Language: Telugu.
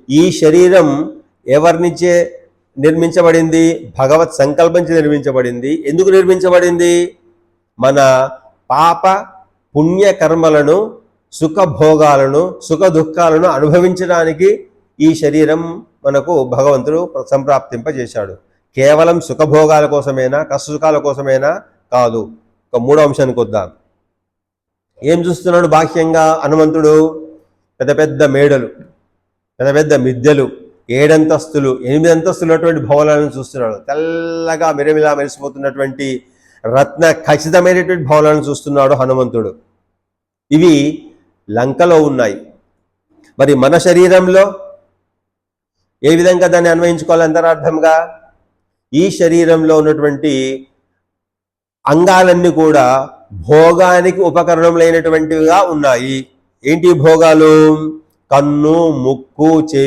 ఈ శరీరం ఎవరినిచ్చే నిర్మించబడింది? భగవత్ సంకల్పించి నిర్మించబడింది. ఎందుకు నిర్మించబడింది? మన పాప పుణ్య కర్మలను, సుఖభోగాలను, సుఖ దుఃఖాలను అనుభవించడానికి ఈ శరీరం మనకు భగవంతుడు సంప్రాప్తింపజేశాడు. కేవలం సుఖభోగాల కోసమేనా, కష్టసుఖాల కోసమేనా? కాదు. ఒక మూడో అంశానికి వద్దాం. ఏం చూస్తున్నాడు బాహ్యంగా హనుమంతుడు? పెద్ద పెద్ద మేడలు, పెద్ద పెద్ద మిద్దెలు, 7 అంతస్తులు 8 అంతస్తులు ఉన్నటువంటి భవనాలను చూస్తున్నాడు. తెల్లగా మెరిమిలా మెరిసిపోతున్నటువంటి రత్న ఖచ్చితమైనటువంటి భవనాలను చూస్తున్నాడు హనుమంతుడు. ఇవి లంకలో ఉన్నాయి. మరి మన శరీరంలో ఏ విధంగా దాన్ని అన్వయించుకోవాలి అంతరార్థంగా? ఈ శరీరంలో ఉన్నటువంటి అంగాలన్నీ కూడా భోగానికి ఉపకరణములైనటువంటివిగా ఉన్నాయి. ఏంటి భోగాలు? కన్ను, ముక్కు, చెవి,